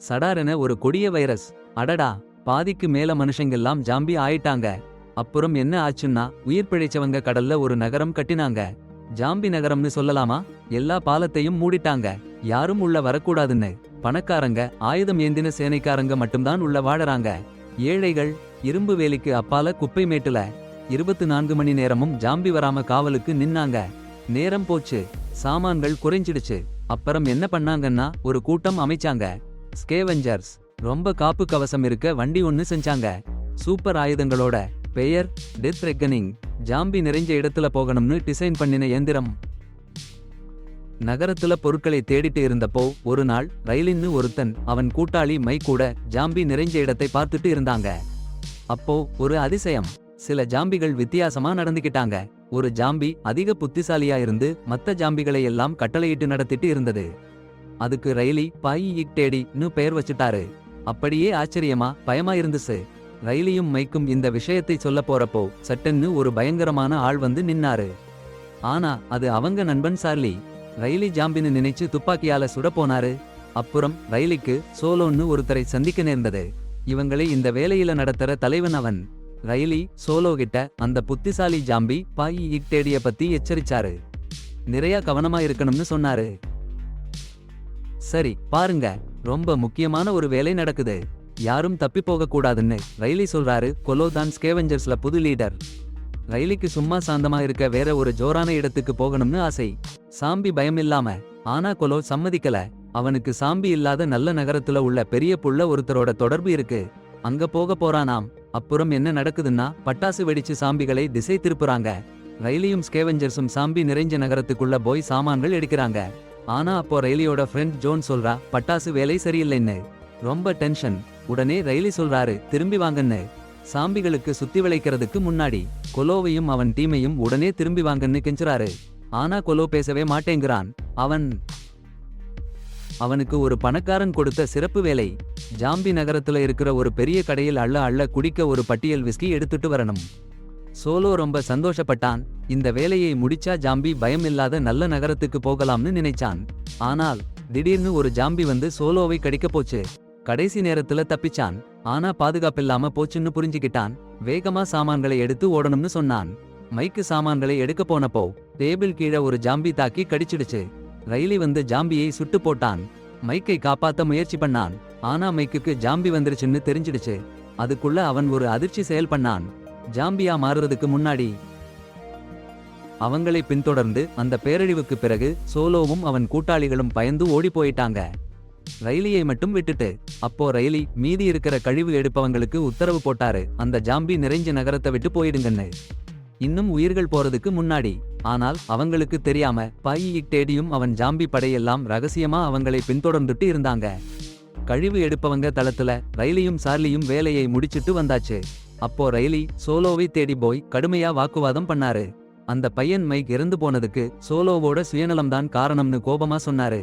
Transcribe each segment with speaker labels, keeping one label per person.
Speaker 1: சடாரென ஒரு கொடிய வைரஸ். அடடா, பாதிக்கு மேல மனுஷங்கெல்லாம் ஜாம்பி ஆயிட்டாங்க. அப்புறம் என்ன ஆச்சுன்னா, உயிர் பிழைச்சவங்க கடல்ல ஒரு நகரம் கட்டினாங்க. ஜாம்பி நகரம்னு சொல்லலாமா? எல்லா பாலத்தையும் மூடிட்டாங்க. யாரும் உள்ள வரக்கூடாதுன்னு. பணக்காரங்க, ஆயுதம் ஏந்தின சேனைக்காரங்க மட்டும்தான் உள்ள வாழறாங்க. ஏழைகள் இரும்பு வேலிக்கு அப்பால குப்பை மேட்டுல 24 மணி நேரமும் ஜாம்பி வராம காவலுக்கு நின்னாங்க. நேரம் போச்சு, சாமான்கள் குறைஞ்சிடுச்சு. அப்புறம் என்ன பண்ணாங்கன்னா, ஒரு கூட்டம் அமைச்சாங்க. ஸ்கேவெஞ்சர்ஸ். ரொம்ப காப்பு கவசம் இருக்க வண்டி ஒன்னு செஞ்சாங்க. சூப்பர் ஆயுதங்களோட. பெயர் டெத் ரெக்கனிங். ஜாம்பி நிறைஞ்ச இடத்துல போகணும்னு டிசைன் பண்ணின இயந்திரம். நகரத்துல பொருட்களை தேடிட்டு இருந்தப்போ ஒரு நாள் ரயிலின்னு ஒருத்தன் அவன் கூட்டாளி மை கூட ஜாம்பி நிறைஞ்ச இடத்தை பார்த்துட்டு இருந்தாங்க. அப்போ ஒரு அதிசயம். சில ஜாம்பிகள் வித்தியாசமா நடந்துக்கிட்டாங்க. ஒரு ஜாம்பி அதிக புத்திசாலியா இருந்து மத்த ஜாம்பிகளை எல்லாம் கட்டளையிட்டு நடத்திட்டு இருந்தது. அதுக்கு ரயிலி பாயிட்டேடின்னு பெயர் வச்சுட்டாரு. அப்படியே ஆச்சரியமா பயமா இருந்துச்சு. ரயிலியும் மைக்கும் இந்த விஷயத்தை சொல்ல போறப்போ சட்டன்னு ஒரு பயங்கரமான ஆள் வந்து நின்னாரு. ஆனா அது அவங்க நண்பன் சார்லி. ரயிலி ஜாம்பின்னு நினைச்சு துப்பாக்கியால சுட போனாரு. அப்புறம் ரயிலிக்கு சோலோன்னு ஒருத்தரை சந்திக்க நேர்ந்தது. இவங்களை இந்த வேலையில நடத்துற தலைவன் அவன். ரயிலி சோலோ கிட்ட அந்த புத்திசாலி ஜாம்பி பாயிட்டேடிய பத்தி எச்சரிச்சாரு. நிறைய கவனமா இருக்கணும்னு சொன்னாரு. சரி பாருங்க, ரொம்ப முக்கியமான ஒரு வேலை நடக்குது. யாரும் தப்பி போக கூடாதுன்னு ரயிலி சொல்றாரு. கொலோ தான் ஸ்கேவெஞ்சர்ஸ்ல புது லீடர். ரயிலிக்கு சும்மா சாந்தமா இருக்க வேற ஒரு ஜோரான இடத்துக்கு போகணும்னு ஆசை. சாம்பி பயம் இல்லாம. ஆனா கொலோ சம்மதிக்கல. அவனுக்கு சாம்பி இல்லாத நல்ல நகரத்துல உள்ள பெரிய புள்ள ஒருத்தரோட தொடர்பு இருக்கு. அங்க போக போறானாம். அப்புறம் என்ன நடக்குதுன்னா, பட்டாசு வெடிச்சு சாம்பிகளை திசை திருப்புறாங்க. ரயிலியும் ஸ்கேவெஞ்சர்ஸும் சாம்பி நிறைஞ்ச நகரத்துக்குள்ள போய் சாமான்கள் எடுக்கிறாங்க. ஆனா அப்போ ரயிலியோட ஃப்ரெண்ட் ஜோன் சொல்றா, பட்டாசு வேலை சரியில்லைன்னு. ரொம்ப டென்ஷன். உடனே ரயிலி சொல்றாரு, திரும்பி வாங்கன்னு. சாம்பிகளுக்கு சுத்தி விளைக்கிறதுக்கு முன்னாடி கொலோவையும் அவன் டீமையும் உடனே திரும்பி வாங்கன்னு கெஞ்சுறாரு. ஆனா கொலோ பேசவே மாட்டேங்கிறான். அவனுக்கு ஒரு பணக்காரன் கொடுத்த சிறப்பு வேலை. ஜாம்பி நகரத்துல இருக்கிற ஒரு பெரிய கடையில் அள்ள குடிக்க ஒரு பட்டியல் விஸ்கி எடுத்துட்டு வரணும். சோலோ ரொம்ப சந்தோஷப்பட்டான். இந்த வேலையை முடிச்சா ஜாம்பி பயம் இல்லாத நல்ல நகரத்துக்கு போகலாம்னு நினைச்சான். ஆனால் திடீர்னு ஒரு ஜாம்பி வந்து சோலோவை கடிக்க போச்சு. கடைசி நேரத்துல தப்பிச்சான். ஆனா பாதுகாப்பில்லாம போச்சுன்னு புரிஞ்சுக்கிட்டான். வேகமா சாமான்களை எடுத்து ஓடணும்னு சொன்னான். மைக்கு சாமான்களை எடுக்க போனப்போ டேபிள் கீழே ஒரு ஜாம்பி தாக்கி கடிச்சிடுச்சு. ரயிலி வந்து ஜாம்பியை சுட்டு போட்டான். மைக்கை காப்பாத்த முயற்சி பண்ணான். ஆனா மைக்குக்கு ஜாம்பி வந்துருச்சுன்னு தெரிஞ்சிடுச்சு. அதுக்குள்ள அவன் ஒரு அதிர்ச்சி செயல் பண்ணான். ஜாம்பியா மாறுறதுக்கு முன்னாடி அவங்களை பின்தொடர்ந்து அந்த பேரழிவுக்கு பிறகு சோலோவும் அவன் கூட்டாளிகளும் பயந்து ஓடி போயிட்டாங்க. ரயிலியை மட்டும் விட்டுட்டு. அப்போ ரயிலி மீதி இருக்கிற கழிவு எடுப்பவங்களுக்கு உத்தரவு போட்டாரு, அந்த ஜாம்பி நிறைஞ்ச நகரத்தை விட்டு போயிடுங்கன்னு. இன்னும் உயிர்கள் போறதுக்கு முன்னாடி. ஆனால் அவங்களுக்கு தெரியாம பாயிட்டேடியும் அவன் ஜாம்பி படையெல்லாம் ரகசியமா அவங்களை பின்தொடர்ந்துட்டு இருந்தாங்க. கழிவு எடுப்பவங்க தளத்துல ரயிலியும் சார்லியும் வேலையை முடிச்சிட்டு வந்தாச்சு. அப்போ ரயிலி சோலோவை தேடி போய் கடுமையா வாக்குவாதம் பண்ணாரு. அந்த பையன் மைக் இறந்து போனதுக்கு சோலோவோட சுயநலம்தான் காரணம்னு கோபமா சொன்னாரு.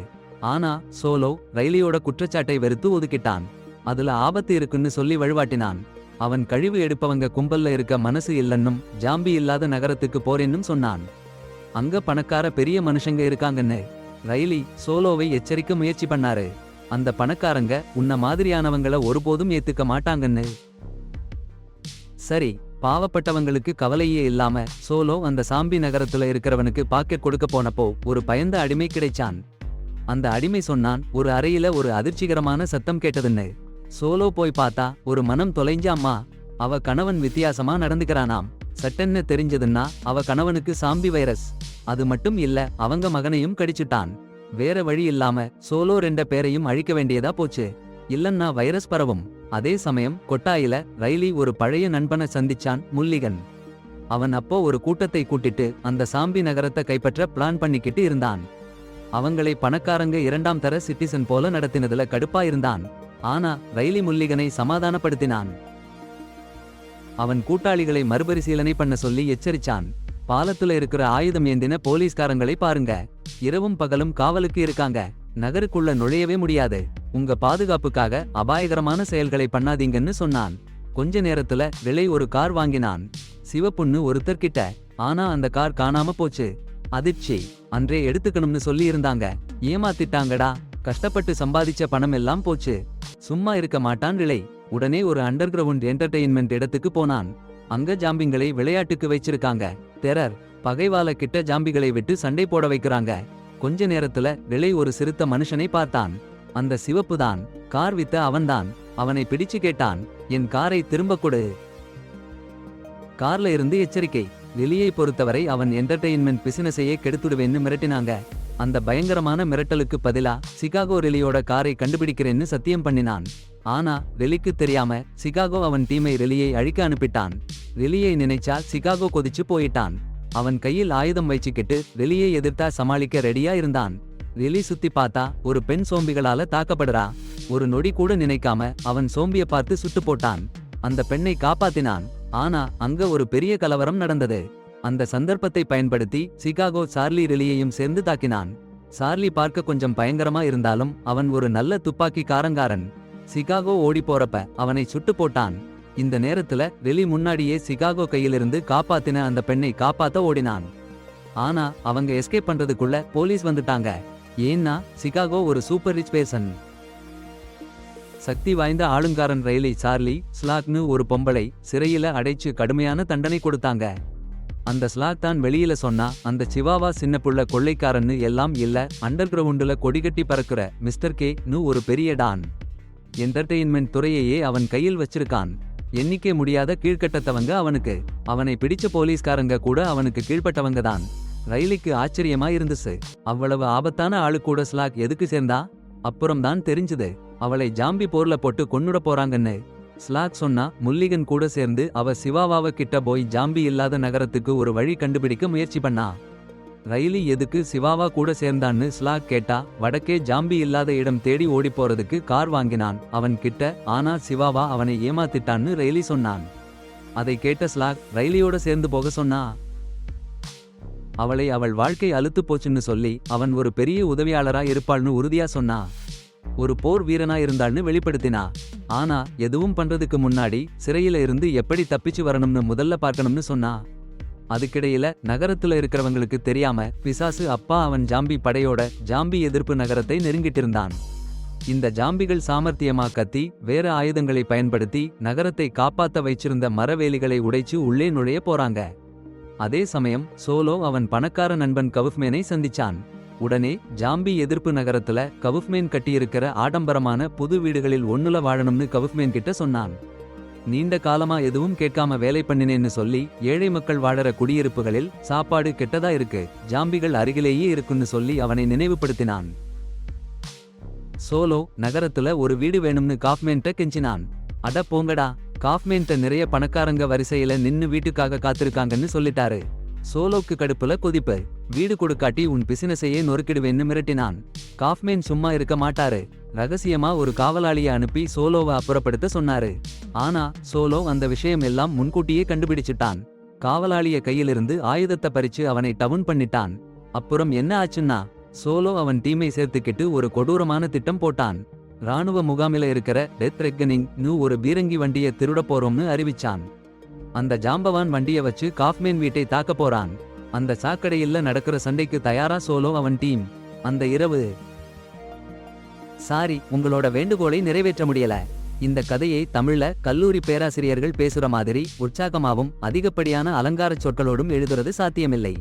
Speaker 1: ஆனா சோலோ ரயிலியோட குற்றச்சாட்டை வெறுத்து ஒதுக்கிட்டான். அதுல ஆபத்து இருக்குன்னு சொல்லி வழிவாட்டினான். அவன் கழிவு எடுப்பவங்க கும்பல்ல இருக்க மனசு இல்லன்னும் ஜாம்பி இல்லாத நகரத்துக்கு போறேன்னும் சொன்னான். அங்க பணக்கார பெரிய மனுஷங்க இருக்காங்கன்னு ரயிலி சோலோவை எச்சரிக்க முயற்சி பண்ணாரு. அந்த பணக்காரங்க உன்ன மாதிரியானவங்கள ஒருபோதும் ஏத்துக்க மாட்டாங்கன்னு. சரி, பாவப்பட்டவங்களுக்கு கவலையே இல்லாம சோலோ அந்த சாம்பி நகரத்துல இருக்கிறவனுக்கு பாக்கெட் கொடுக்க போனப்போ ஒரு பயந்த அடிமை கிடைச்சான். அந்த அடிமை சொன்னான், ஒரு அறையில ஒரு அதிர்ச்சிகரமான சத்தம் கேட்டதுன்னு. சோலோ போய் பார்த்தா ஒரு மனம் தொலைஞ்ச அம்மா. அவ கணவன் வித்தியாசமா நடந்துக்கிறானாம். சட்டென்னு தெரிஞ்சதுன்னா அவ கணவனுக்கு சாம்பி வைரஸ். அது மட்டும் இல்ல, அவங்க மகனையும் கடிச்சிட்டான். வேற வழி இல்லாம சோலோ 2 பேரையும் அழிக்க வேண்டியதா போச்சு. இல்லன்னா வைரஸ் பரவும். அதே சமயம் கொட்டாயில ரயிலி ஒரு பழைய நண்பனை சந்திச்சான், முல்லிகன். அவன் அப்போ ஒரு கூட்டத்தை கூட்டிட்டு அந்த சாம்பி நகரத்தை கைப்பற்ற பிளான் பண்ணிக்கிட்டு இருந்தான். அவங்களை பணக்காரங்க 2ஆம் தர சிட்டிசன் போல நடத்தினதுல கடுப்பா இருந்தான். ஆனா ரயிலி முல்லிகனை சமாதானப்படுத்தினான். அவன் கூட்டாளிகளை மறுபரிசீலனை பண்ண சொல்லி எச்சரிச்சான். பாலத்துல இருக்கிற ஆயுதம் ஏந்தின போலீஸ்காரங்களை பாருங்க. இரவும் பகலும் காவலுக்கு இருக்காங்க. நகருக்குள்ள நுழையவே முடியாது. உங்க பாதுகாப்புக்காக அபாயகரமான செயல்களை பண்ணாதீங்கன்னு சொன்னான். கொஞ்ச நேரத்துல விலை ஒரு கார் வாங்கினான். சிவப்புன்னு ஒருத்தர்கிட்ட. ஆனா அந்த கார் காணாம போச்சு. அதிர்ச்சி. அன்றே எடுத்துக்கணும்னு சொல்லி இருந்தாங்க. ஏமாத்திட்டாங்கடா. கஷ்டப்பட்டு சம்பாதிச்ச பணம் எல்லாம் போச்சு. சும்மா இருக்க மாட்டான் ரிலே. உடனே ஒரு அண்டர் கிரவுண்ட் என்டர்டெயின்மெண்ட் இடத்துக்கு போனான். அங்க ஜாம்பிங்களை விளையாட்டுக்கு வச்சிருக்காங்க. டெரர் பகைவால கிட்ட ஜாம்பிகளை விட்டு சண்டை போட வைக்கிறாங்க. கொஞ்ச நேரத்துல ரிலே ஒரு சிறுத்த மனுஷனை பார்த்தான். அந்த சிவப்பு தான் கார் வித்த அவன்தான். அவனை பிடிச்சு கேட்டான், என் காரை திரும்ப கொடு. கார்ல இருந்து எச்சரிக்கை. லிலியை பொறுத்தவரை அவன் என்டர்டெயின்மெண்ட் பிசினஸையே கெடுத்துடுவேன்னு மிரட்டினாங்க. அந்த பயங்கரமான மிரட்டலுக்கு பதிலா சிகாகோ ரிலியோட காரை கண்டுபிடிக்கிறேன்னு சத்தியம் பண்ணினான். ஆனா ரிலிக்கு தெரியாம சிகாகோ அவன் டீமை ரிலியை அழிக்க அனுப்பிட்டான். ரிலியை நினைச்சா சிகாகோ கொதிச்சு போயிட்டான். அவன் கையில் ஆயுதம் வச்சுக்கிட்டு ரிலியை எதிர்த்தா சமாளிக்க ரெடியா இருந்தான். ரிலி சுத்தி பார்த்தா ஒரு பெண் சோம்பிகளால தாக்கப்படுறா. ஒரு நொடி கூட நினைக்காம அவன் சோம்பிய பார்த்து சுட்டு போட்டான். அந்த பெண்ணை காப்பாத்தினான். ஆனா அங்க ஒரு பெரிய கலவரம் நடந்தது. அந்த சந்தர்ப்பத்தை பயன்படுத்தி சிகாகோ சார்லி ரிலியையும் சேர்ந்து தாக்கினான். சார்லி பார்க்க கொஞ்சம் பயங்கரமா இருந்தாலும் அவன் ஒரு நல்ல துப்பாக்கி காரங்காரன். சிகாகோ ஓடி போறப்ப அவனை சுட்டு போட்டான். இந்த நேரத்துல ரிலி முன்னாடியே சிகாகோ கையிலிருந்து காப்பாத்தின அந்த பெண்ணை காப்பாத்த ஓடினான். ஆனா அவங்க எஸ்கேப் பண்றதுக்குள்ள போலீஸ் வந்துட்டாங்க. ஏன்னா சிகாகோ ஒரு சூப்பர் ரிச் பேர்சன். சக்தி வாய்ந்த ஆளுங்காரன் ரைலி சார்லி ஸ்லாக்னு ஒரு பொம்பளை சிறையில அடைச்சு கடுமையான தண்டனை கொடுத்தாங்க. அந்த ஸ்லாக் தான் வெளியில சொன்னா அந்த சிவாவா சின்ன புள்ள கொள்ளைக்காரன்னு எல்லாம் இல்ல, அண்டர் கிரவுண்டுல கொடிகட்டி பறக்குற மிஸ்டர் கே நு ஒரு பெரிய டான். என்டர்டெயின்மெண்ட் துறையையே அவன் கையில் வச்சிருக்கான். எண்ணிக்கை முடியாத கீழ்கட்டத்தவங்க அவனுக்கு. அவனை பிடிச்ச போலீஸ்காரங்க கூட அவனுக்கு கீழ்பட்டவங்க தான். ரைலிக்கு ஆச்சரியமா இருந்துச்சு. அவ்வளவு ஆபத்தான ஆளு கூட ஸ்லாக் எதுக்கு சேர்ந்தா? அப்புறம்தான் தெரிஞ்சுது அவளை ஜாம்பி போர்ல போட்டு கொன்னுட போறாங்கன்னு. ஸ்லாக் சொன்னா முல்லிகன் கூட சேர்ந்து அவ சிவாவாவ கிட்ட போய் ஜாம்பி இல்லாத நகரத்துக்கு ஒரு வழி கண்டுபிடிக்க முயற்சி பண்ணா. ரைலி எதுக்கு சிவாவா கூட சேர்ந்தான்னு ஸ்லாக் கேட்டா, வடக்கே ஜாம்பி இல்லாத இடம் தேடி ஓடி போறதுக்கு கார் வாங்கினான் அவன் கிட்ட. ஆனா சிவாவா அவனை ஏமாத்திட்டான்னு ரைலி சொன்னான். அதை கேட்ட ஸ்லாக் ரைலியோட சேர்ந்து போக சொன்னா. அவளை அவள் வாழ்க்கை அலுத்து போச்சுன்னு சொல்லி அவன் ஒரு பெரிய உதவியாளரா இருப்பாள்னு உறுதியா சொன்னா. ஒரு போர் வீரனா இருந்தாள்னு வெளிப்படுத்தினா. ஆனா எதுவும் பண்றதுக்கு முன்னாடி சிறையில இருந்து எப்படி தப்பிச்சு வரணும்னு முதல்ல பார்க்கணும்னு சொன்னா. அதுக்கிடையில நகரத்துல இருக்கிறவங்களுக்கு தெரியாம பிசாசு அப்பா அவன் ஜாம்பி படையோட ஜாம்பி எதிர்ப்பு நகரத்தை நெருங்கிட்டிருந்தான். இந்த ஜாம்பிகள் சாமர்த்தியமா கத்தி வேற ஆயுதங்களை பயன்படுத்தி நகரத்தை காப்பாத்த வைச்சிருந்த மரவேலிகளை உடைச்சு உள்ளே நுழைய போறாங்க. அதே சமயம் சோலோ அவன் பணக்கார நண்பன் கவுஃப்மேனை சந்திச்சான். உடனே ஜாம்பி எதிர்ப்பு நகரத்துல கவுஃப்மேன் கட்டியிருக்கிற ஆடம்பரமான புது வீடுகளில் ஒண்ணுல வாழணும்னு கவுஃப்மேன் கிட்ட சொன்னான். நீண்ட காலமா எதுவும் கேட்காம வேலை பண்ணினேன்னு சொல்லி ஏழை மக்கள் வாழற குடியிருப்புகளில் சாப்பாடு கெட்டதா இருக்கு, ஜாம்பிகள் அருகிலேயே இருக்குன்னு சொல்லி அவனை நினைவுபடுத்தினான். சோலோ நகரத்துல ஒரு வீடு வேணும்னு காஃப்மேன்ட்ட கெஞ்சினான். அட போங்கடா, காஃப்மேன்ட்ட நிறைய பணக்காரங்க வரிசையில நின்னு வீட்டுக்காக காத்திருக்காங்கன்னு சொல்லிட்டாரு. சோலோக்கு கடுப்புல கொதிப்பு. வீடு கொடுக்காட்டி உன் பிசினஸையே நொறுக்கிடுவேன்னு மிரட்டினான். காஃப்மேன் சும்மா இருக்க மாட்டாரு. ரகசியமா ஒரு காவலாளியை அனுப்பி சோலோவை அப்புறப்படுத்த சொன்னாரு. ஆனா சோலோ அந்த விஷயம் எல்லாம் முன்கூட்டியே கண்டுபிடிச்சிட்டான். காவலாளிய கையிலிருந்து ஆயுதத்தை பறிச்சு அவனை டவுன் பண்ணிட்டான். அப்புறம் என்ன ஆச்சுன்னா சோலோ அவன் டீமை சேர்த்துக்கிட்டு ஒரு கொடூரமான திட்டம் போட்டான். ராணுவ முகாமில இருக்கிற டெத் ரெக்கனிங் நு ஒரு பீரங்கி வண்டியை திருட போறோம்னு அறிவிச்சான். அந்த ஜாம்பவான் வண்டியை வச்சு காஃப்மேன் வீட்டை தாக்க போறான். அந்த சாக்கடையில நடக்கிற சண்டைக்கு தயாரா சோலோ அவன் டீம். அந்த இரவு சாரி, உங்களோட வேண்டுகோளை நிறைவேற்ற முடியல. இந்த கதையை தமிழ்ல கல்லூரி பேராசிரியர்கள் பேசுற மாதிரி உற்சாகமாவும் அதிகப்படியான அலங்கார சொற்களோடும் எழுதுறது சாத்தியமில்லை.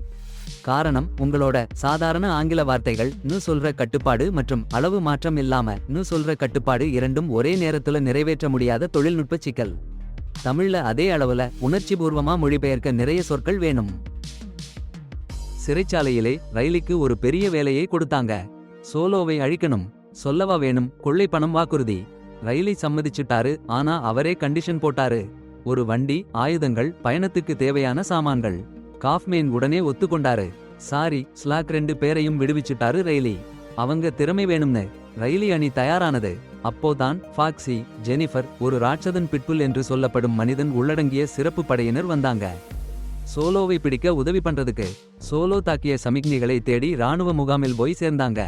Speaker 1: காரணம், உங்களோட சாதாரண ஆங்கில வார்த்தைகள் நு சொல்ற கட்டுப்பாடு மற்றும் அளவு மாற்றம் இல்லாம நு சொல்ற கட்டுப்பாடு இரண்டும் ஒரே நேரத்துல நிறைவேற்ற முடியாத தொழில்நுட்ப சிக்கல். தமிழ்ல அதே அளவுல உணர்ச்சிபூர்வமா மொழிபெயர்க்க நிறைய சொற்கள் வேணும். சிறைச்சாலையிலே ரைலிக்கு ஒரு பெரிய வேலையை கொடுத்தாங்க. சோலோவை அழிக்கணும். சொல்லவா வேணும், கொள்ளை பணம் வாக்குறுதி. ரைலி சம்மதிச்சுட்டாரு. ஆனா அவரே கண்டிஷன் போட்டாரு. ஒரு வண்டி, ஆயுதங்கள், பயணத்துக்கு தேவையான சாமான்கள். காஃப்மேன் உடனே ஒத்துக்கொண்டாரு. சாரி, ஸ்லாக் 2 பேரையும் விடுவிச்சுட்டாரு ரைலி. அவங்க திறமை வேணும்னு. ரைலி அணி தயாரானது. அப்போதான் ஃபாக்ஸி, ஜெனிஃபர், ஒரு ராட்சதன் பிட்புல் என்று சொல்லப்படும் மனிதன் உள்ளடங்கிய சிறப்பு படையினர் வந்தாங்க. சோலோவை பிடிக்க உதவி பண்றதுக்கு. சோலோ தாக்கிய சமிக்ஞைகளை தேடி ராணுவ முகாமில் போய் சேர்ந்தாங்க.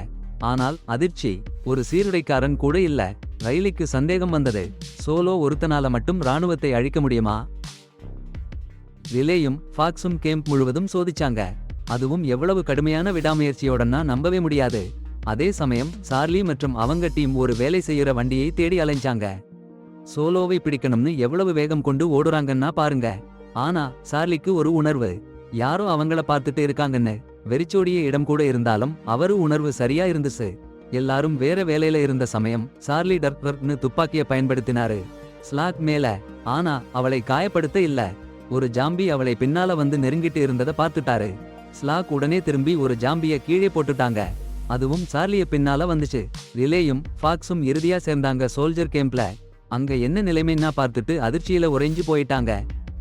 Speaker 1: ஆனால் அதிர்ச்சி, ஒரு சீருடைக்காரன் கூட இல்ல. ரைலிக்கு சந்தேகம் வந்தது. சோலோ ஒருத்தனால மட்டும் ராணுவத்தை அழிக்க முடியுமா? ரிலேயும் ஃபாக்ஸும் கேம்ப் முழுவதும் சோதிச்சாங்க. அதுவும் எவ்வளவு கடுமையான விடாமுயற்சியோடனா நம்பவே முடியாது. அதே சமயம் சார்லி மற்றும் அவங்க டீம் ஒரு வேலை செய்யற வண்டியை தேடி அலைஞ்சாங்க. சோலோவை பிடிக்கணும்னு எவ்வளவு வேகம் கொண்டு ஓடுறாங்கன்னா பாருங்க. ஆனா சார்லிக்கு ஒரு உணர்வு, யாரோ அவங்கள பார்த்துட்டு இருக்காங்கன்னு. வெறிச்சோடிய இடம் கூட இருந்தாலும் அவரு உணர்வு சரியா இருந்துச்சு. எல்லாரும் வேற வேலையில இருந்த சமயம் சார்லி டர்ன்னு துப்பாக்கிய பயன்படுத்தினாரு ஸ்லாக் மேல. ஆனா அவளை காயப்படுத்த இல்ல. ஒரு ஜாம்பி அவளை பின்னால வந்து நெருங்கிட்டு இருந்ததை பார்த்துட்டாரு. ஸ்லாக் உடனே திரும்பி ஒரு ஜாம்பிய கீழே போட்டுட்டாங்க. அதுவும் சார்லிய பின்னால வந்துச்சு. ரிலேயும் ஃபாக்ஸும் இறுதியா சேர்ந்தாங்க சோல்ஜர் கேம்ப்ல. அங்க என்ன நிலைமைன்னா பார்த்துட்டு அதிர்ச்சியில உறைஞ்சு போயிட்டாங்க.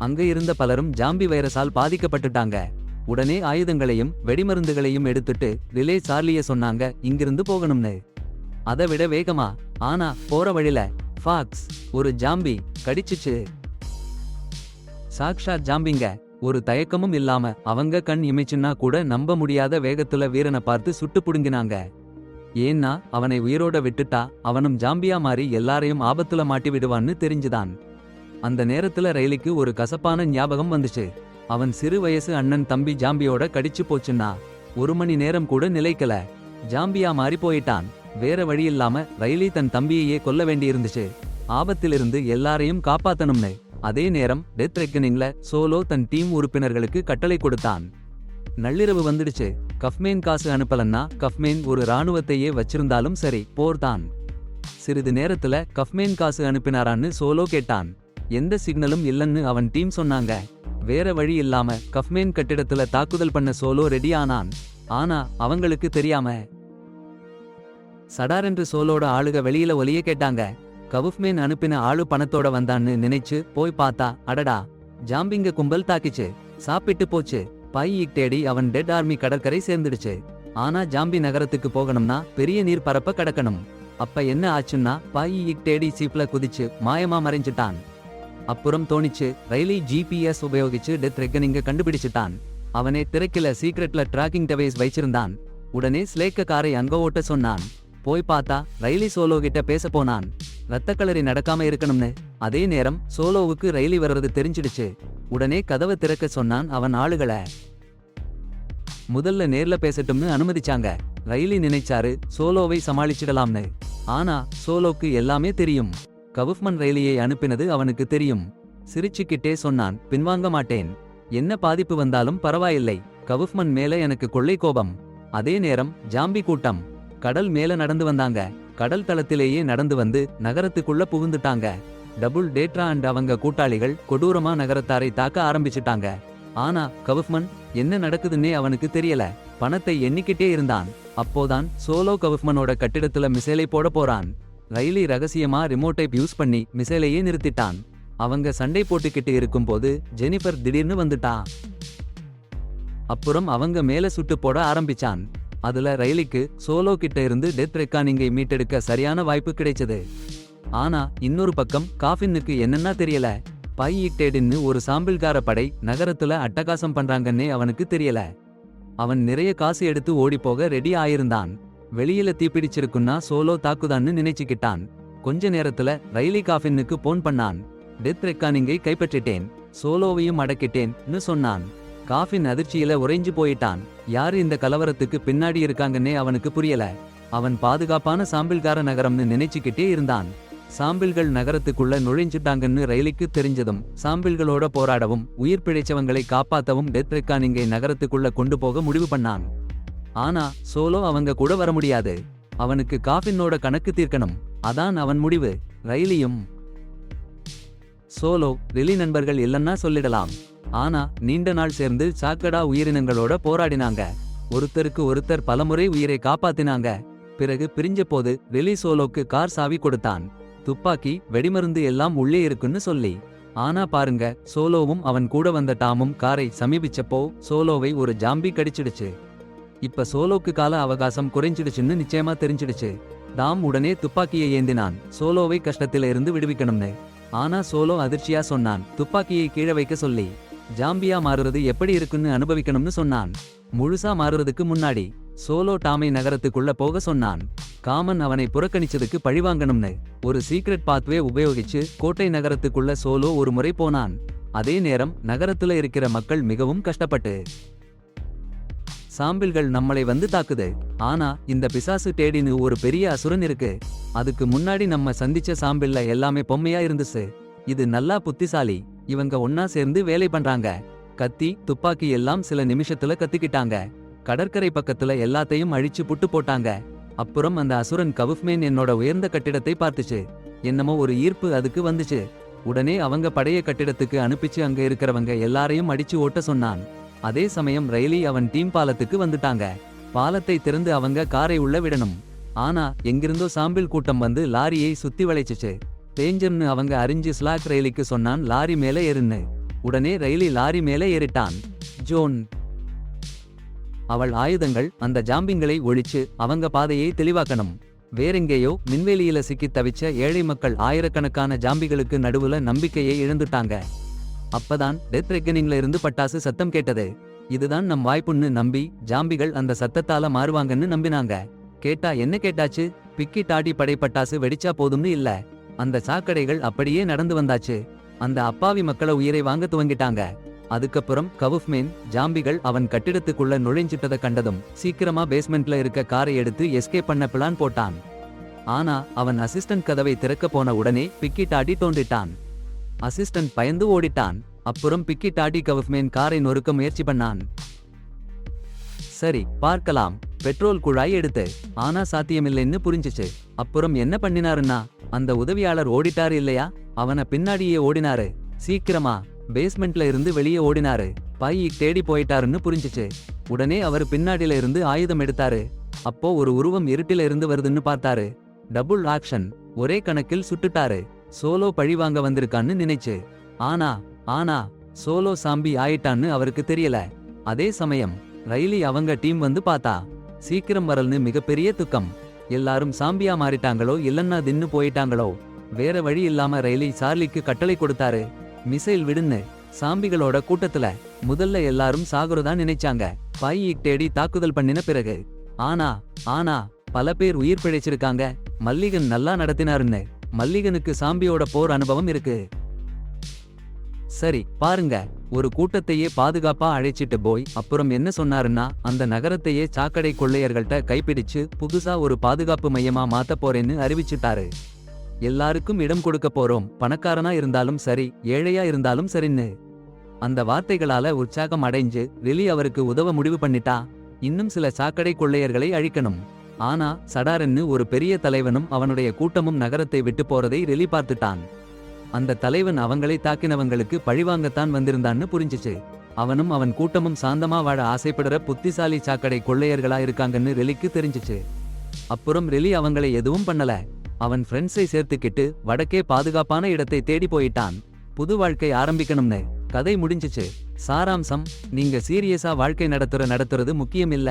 Speaker 1: அங்க இருந்த பலரும் ஜாம்பி வைரஸால் பாதிக்கப்பட்டுட்டாங்க. உடனே ஆயுதங்களையும் வெடிமருந்துகளையும் எடுத்துட்டு ரிலே சார்லிய சொன்னாங்க இங்கிருந்து போகணும்னு. அதை விட வேகமா. ஆனா போற வழில ஃபாக்ஸ் ஒரு ஜாம்பி கடிச்சுச்சு. சாக்ஷாத் ஜாம்பிங்க. ஒரு தயக்கமும் இல்லாம அவங்க கண் இமைச்சுன்னா கூட நம்ப முடியாத வேகத்துல வீரனை பார்த்து சுட்டு புடுங்கினாங்க. ஏன்னா அவனை உயிரோட விட்டுட்டா அவனும் ஜாம்பியா மாறி எல்லாரையும் ஆபத்துல மாட்டி விடுவான்னு தெரிஞ்சுதான். அந்த நேரத்துல ரயிலுக்கு ஒரு கசப்பான ஞாபகம் வந்துச்சு. அவன் சிறு வயசு அண்ணன் தம்பி ஜாம்பியோட கடிச்சு போச்சுன்னா 1 மணி நேரம் கூட நிலைக்கல. ஜாம்பியா மாறி போயிட்டான். வேற வழியில்லாம ரயிலி தன் தம்பியையே கொல்ல வேண்டியிருந்துச்சு. ஆபத்திலிருந்து எல்லாரையும் காப்பாத்தணும்னு. அதே நேரம் டெத் ரெக்கனிங்ல சோலோ தன் டீம் உறுப்பினர்களுக்கு கட்டளை கொடுத்தான். நள்ளிரவு வந்துடுச்சு. கஃப்மேன் காசு அனுப்பலன்னா கஃப்மேன் ஒரு இராணுவத்தையே வச்சிருந்தாலும் சரி போர்தான். சிறிது நேரத்துல கஃப்மேன் காசு அனுப்பினாரான்னு சோலோ கேட்டான். எந்த சிக்னலும் இல்லன்னு அவன் டீம் சொன்னாங்க. வேற வழி இல்லாம கஃப்மேன் கட்டிடத்துல தாக்குதல் பண்ண சோலோ ரெடி ஆனான். ஆனா அவங்களுக்கு தெரியாம சடாரென்று சோலோட ஆளுக வெளியில ஒலிய கேட்டாங்க. கவுஃப்மேன் அனுப்பின ஆளு பணத்தோட வந்தான்னு நினைச்சு போய் பார்த்தா அடடா ஜாம்பிங்க கும்பல் தாக்கிச்சு. சாப்பிட்டு போச்சு. பாயிக் தேடி அவன் டெட் ஆர்மி கடற்கரை சேர்ந்துடுச்சு. ஆனா ஜாம்பி நகரத்துக்கு போகணும்னா பெரிய நீர் பரப்ப கடக்கணும். அப்ப என்ன ஆச்சுன்னா பாயிக் தேடி சீப்ல குதிச்சு மாயமா மறைஞ்சிட்டான். அப்புறம் தோணிச்சு ரயிலி ஜிபிஎஸ் உபயோகிச்சு டெத் ரெக்கனிங்க கண்டுபிடிச்சிட்டான். அவனே திரைக்கில சீக்ரெட்ல டிராக்கிங் டிவைஸ் வைச்சிருந்தான். உடனே ஸ்லேக்க காரை அங்க ஓட்ட சொன்னான். போய் பார்த்தா ரயிலி சோலோ கிட்ட பேச போனான். ரத்தக்களரி நடக்காம இருக்கணும்னு. அதே நேரம் சோலோவுக்கு ரயிலி வர்றது தெரிஞ்சிடுச்சு. உடனே கதவை திறக்க சொன்னான் அவன் ஆளுகளை. முதல்ல நேர்ல பேசட்டும்னு அனுமதிச்சாங்க. ரயிலி நினைச்சாரு சோலோவை சமாளிச்சிடலாம்னு. ஆனா சோலோக்கு எல்லாமே தெரியும். கவுஃப்மன் ரயிலியை அனுப்பினது அவனுக்கு தெரியும். சிரிச்சுக்கிட்டே சொன்னான் பின்வாங்க மாட்டேன். என்ன பாதிப்பு வந்தாலும் பரவாயில்லை. கவுஃப்மன் மேல எனக்கு கொள்ளை கோபம். அதே நேரம் ஜாம்பி கூட்டம் கடல் மேல நடந்து வந்தாங்க. கடல் தளத்திலேயே நடந்து வந்து நகரத்துக்குள்ள புகுந்துட்டாங்க. டபுள் டேட்ரா அண்ட் அவங்க கூட்டாளிகள் கொடூரமா நகரத்தாரை தாக்க ஆரம்பிச்சிட்டாங்க. ஆனா கவுஃப்மன் என்ன நடக்குதுன்னே அவனுக்கு தெரியல. பணத்தை எண்ணிக்கிட்டே இருந்தான். அப்போதான் சோலோ கவுஃப்மனோட கட்டிடத்துல மிசைலை போட போறான். ரயிலி ரகசியமா ரிமோட்டை யூஸ் பண்ணி மிசைலையே நிறுத்திட்டான். அவங்க சண்டை போட்டுக்கிட்டு இருக்கும்போது ஜெனிஃபர் திடீர்னு வந்துட்டா. அப்புறம் அவங்க மேல சுட்டு போட ஆரம்பிச்சான். அதுல ரயிலுக்கு சோலோ கிட்ட இருந்து டெத் ரெக்கானிங்கை மீட்டெடுக்க சரியான வாய்ப்பு கிடைச்சது. ஆனா இன்னொரு பக்கம் காஃபின்னுக்கு என்னன்னா தெரியல. பாயிக்டேடின்னு ஒரு சாம்பிள்கார படை நகரத்துல அட்டகாசம் பண்றாங்கன்னே அவனுக்கு தெரியல. அவன் நிறைய காசு எடுத்து ஓடிப்போக ரெடி ஆயிருந்தான். வெளியில தீப்பிடிச்சிருக்குன்னா சோலோ தாக்குதான்னு நினைச்சுக்கிட்டான். கொஞ்ச நேரத்துல ரயிலி காஃபின்னுக்கு போன் பண்ணான். டெத் ரெக்கானிங்கை கைப்பற்றிட்டேன், சோலோவையும் அடக்கிட்டேன்னு சொன்னான். காஃபின் அதிர்ச்சியில உறைஞ்சு போயிட்டான். யாரு இந்த கலவரத்துக்கு பின்னாடி இருக்காங்கன்னே அவனுக்கு புரியல. அவன் பாதுகாப்பான சாம்பிள்கார நகரம்னு நினைச்சுக்கிட்டே இருந்தான். சாம்பிள்கள் நகரத்துக்குள்ள நுழைஞ்சிட்டாங்கன்னு ரயிலுக்கு தெரிஞ்சதும் சாம்பிள்களோட போராடவும் உயிர் பிழைச்சவங்களை காப்பாத்தவும் டெத் ரெக்கானிங்கை நகரத்துக்குள்ள கொண்டு போக முடிவு பண்ணான். ஆனா சோலோ அவங்க கூட வர முடியாது. அவனுக்கு காஃபினோட கணக்கு தீர்க்கணும். அதான் அவன் முடிவு. ரயிலியும் சோலோ ரிலி நண்பர்கள் இல்லன்னா சொல்லிடலாம். ஆனா நீண்ட நாள் சேர்ந்து சாக்கடா உயிரினங்களோட போராடினாங்க. ஒருத்தருக்கு ஒருத்தர் பலமுறை உயிரை காப்பாத்தினாங்க. பிறகு பிரிஞ்ச போது ரிலி சோலோக்கு கார் சாவி கொடுத்தான். துப்பாக்கி வெடிமருந்து எல்லாம் உள்ளே இருக்குன்னு சொல்லி. ஆனா பாருங்க, சோலோவும் அவன் கூட வந்த டாமும் காரை சமீபிச்சப்போ சோலோவை ஒரு ஜாம்பி கடிச்சிடுச்சு. இப்ப சோலோக்கு கால அவகாசம் குறைஞ்சிடுச்சுன்னு நிச்சயமா தெரிஞ்சிடுச்சு. டாம் உடனே துப்பாக்கியை ஏந்தினான், சோலோவை கஷ்டத்தில இருந்து விடுவிக்கணும்னு. ஆனா சோலோ அதிர்ச்சியா சொன்னான், துப்பாக்கியை கீழே வைக்க சொல்லி. ஜாம்பியா மாறுறது எப்படி இருக்குன்னு அனுபவிக்கணும்னு சொன்னான். முழுசா மாறுறதுக்கு முன்னாடி சோலோ டாமை நகரத்துக்குள்ள போக சொன்னான். காமன் அவனை புறக்கணிச்சதுக்கு பழிவாங்கணும்னு ஒரு சீக்ரெட் பாத்வே உபயோகிச்சு கோட்டை நகரத்துக்குள்ள சோலோ ஒரு முறை போனான். அதே நேரம் நகரத்துல இருக்கிற மக்கள் மிகவும் கஷ்டப்பட்டு சாம்பிள்கள் நம்மளை வந்து தாக்குது. ஆனா இந்த பிசாசு டேடின்னு ஒரு பெரிய அசுரன் இருக்கு. அதுக்கு முன்னாடி நம்ம சந்திச்ச சாம்பிள்ல எல்லாமே பொம்மையா இருந்துச்சு. இது நல்லா புத்திசாலி. இவங்க ஒன்னா சேர்ந்து வேலை பண்றாங்க. கத்தி துப்பாக்கி எல்லாம் சில நிமிஷத்துல கத்துக்கிட்டாங்க. கடற்கரை பக்கத்துல எல்லாத்தையும் அழிச்சு புட்டு போட்டாங்க. அப்புறம் அந்த அசுரன் கவுஃப்மேன் என்னோட உயர்ந்த கட்டிடத்தை பார்த்துச்சு. என்னமோ ஒரு ஈர்ப்பு அதுக்கு வந்துச்சு. உடனே அவங்க படைய கட்டிடத்துக்கு அனுப்பிச்சு அங்க இருக்கிறவங்க எல்லாரையும் அடிச்சு ஓட்ட சொன்னான். அதே சமயம் ரெய்லி அவன் டீம் பாலத்துக்கு வந்துட்டாங்க. பாலத்தை திறந்து அவங்க காரை உள்ள விடணும். ஆனா எங்கிருந்தோ சாம்பிள் கூட்டம் வந்து லாரியை சுத்தி வளைச்சுச்சு. டேஞ்சர்னு அவங்க அறிஞ்சு ஸ்லாக் ரெய்லிக்கு சொன்னான் லாரி மேல ஏறுன்னு. உடனே ரெய்லி லாரி மேல ஏறிட்டான். ஜோன் அவள் ஆயுதங்கள் அந்த ஜாம்பிங்களை ஒழிச்சு அவங்க பாதையை தெளிவாக்கணும். வேறெங்கேயோ மின்வேலியில சிக்கி தவிச்ச ஏழை மக்கள் ஆயிரக்கணக்கான ஜாம்பிகளுக்கு நடுவுல நம்பிக்கையை இழந்துட்டாங்க. அப்பதான் டெத் ரெக்கனிங்ல இருந்து பட்டாசு சத்தம் கேட்டது. இதுதான் நம் வாய்ப்புன்னு நம்பி ஜாம்பிகள் அந்த சத்தத்தால மாறுவாங்கன்னு நம்பினாங்க. கேட்டா என்ன கேட்டாச்சு? பிக்கி டாடி படை பட்டாசு வெடிச்சா போதும்னு இல்ல. அந்த சாக்கடைகள் அப்படியே நடந்து வந்தாச்சு. அந்த அப்பாவி மக்களை உயிரை வாங்க துவங்கிட்டாங்க. அதுக்கப்புறம் கவுஃப்மேன் ஜாம்பிகள் அவன் கட்டிடத்துக்குள்ள நுழைஞ்சிட்டதை கண்டதும் சீக்கிரமா பேஸ்மெண்ட்ல இருக்க காரை எடுத்து எஸ்கேப் பண்ண பிளான் போட்டான். ஆனா அவன் அசிஸ்டன்ட் கதவை திறக்க போன உடனே பிக்கி டாடி தோன்றிட்டான். அசிஸ்டன்ட் பயந்து ஓடிட்டான். அப்புறம் பிக்கி டாடி கவுஃப்மேன் காரை நொறுக்க முயற்சி பண்ணான். சரி பார்க்கலாம் பெட்ரோல் குழாய் எடுத்து. ஆனா சாத்தியமில்லைன்னு புரிஞ்சிச்சு. அப்புறம் என்ன பண்ணினாருன்னா அந்த உதவியாளர் ஓடிட்டாரு இல்லையா, அவனை பின்னாடியே ஓடினாரு. சீக்கிரமா பேஸ்மெண்ட்ல இருந்து வெளியே ஓடினாரு. பையை தேடி போயிட்டாருன்னு புரிஞ்சிச்சு. உடனே அவர் பின்னாடில இருந்து ஆயுதம் எடுத்தாரு. அப்போ ஒரு உருவம் இருட்டில இருந்து வருதுன்னு பார்த்தாரு. Double action. ஒரே கணக்கில் சுட்டுட்டாரு. சோலோ பழிவாங்க வந்திருக்கான்னு நினைச்சு. ஆனா சோலோ சாம்பி ஆயிட்டான்னு அவருக்கு தெரியல. அதே சமயம் ரெய்லி அவங்க டீம் வந்து பார்த்தா. சீக்கிரம் வரல்னு மிகப்பெரிய துக்கம். எல்லாரும் சாம்பியா மாறிட்டாங்களோ இல்லன்னா தின்னு போயிட்டாங்களோ. வேற வழி இல்லாம ரெய்லி சார்லிக்கு கட்டளை கொடுத்தாரு. மிசைல் விடுன்னு. சாம்பிகளோட கூட்டத்துல முதல்ல எல்லாரும் சாகுறதா நினைச்சாங்க. பையை தேடி தாக்குதல் பண்ணின பிறகு. ஆனா பல பேர் உயிர் பிழைச்சிருக்காங்க. மல்லிகன் நல்லா நடத்தினாருன்னு. மல்லிகனுக்கு சாம்பியோட போர் அனுபவம் இருக்கு. சரி பாருங்க, ஒரு கூட்டத்தையே பாதுகாப்பா அழைச்சிட்டு போய் அப்புறம் என்ன சொன்னாருன்னா அந்த நகரத்தையே சாக்கடை கொள்ளையர்கள்ட்ட கைப்பிடிச்சு புதுசா ஒரு பாதுகாப்பு மையமா மாத்த போறேன்னு அறிவிச்சுட்டாரு. எல்லாருக்கும் இடம் கொடுக்க போறோம், பணக்காரனா இருந்தாலும் சரி ஏழையா இருந்தாலும் சரின்னு. அந்த வார்த்தைகளால உற்சாகம் அடைஞ்சு ரிலி அவருக்கு உதவ முடிவு பண்ணிட்டா. இன்னும் சில சாக்கடை கொள்ளையர்களை அழிக்கணும். ஆனா சடாரென்னு ஒரு பெரிய தலைவனும் அவனுடைய கூட்டமும் நகரத்தை விட்டு போறதை ரிலி பார்த்துட்டான். அந்த தலைவன் அவங்களை தாக்கினவங்களுக்கு பழிவாங்கத்தான் வந்திருந்தான்னு புரிஞ்சிச்சு. அவனும் அவன் கூட்டமும் சாந்தமா வாழ ஆசைப்படுற புத்திசாலி சாக்கடை கொள்ளையர்களா இருக்காங்கன்னு ரெலிக்கு தெரிஞ்சிச்சு. அப்புறம் ரெலி அவங்களை எதுவும் பண்ணல. அவன் ஃப்ரெண்ட்ஸை சேர்த்துக்கிட்டு வடக்கே பாதுகாப்பான இடத்தை தேடி போயிட்டான். புது வாழ்க்கை ஆரம்பிக்கணும்னு. கதை முடிஞ்சிச்சு. சாராம்சம், நீங்க சீரியஸா வாழ்க்கை நடத்துறது முக்கியம் இல்ல.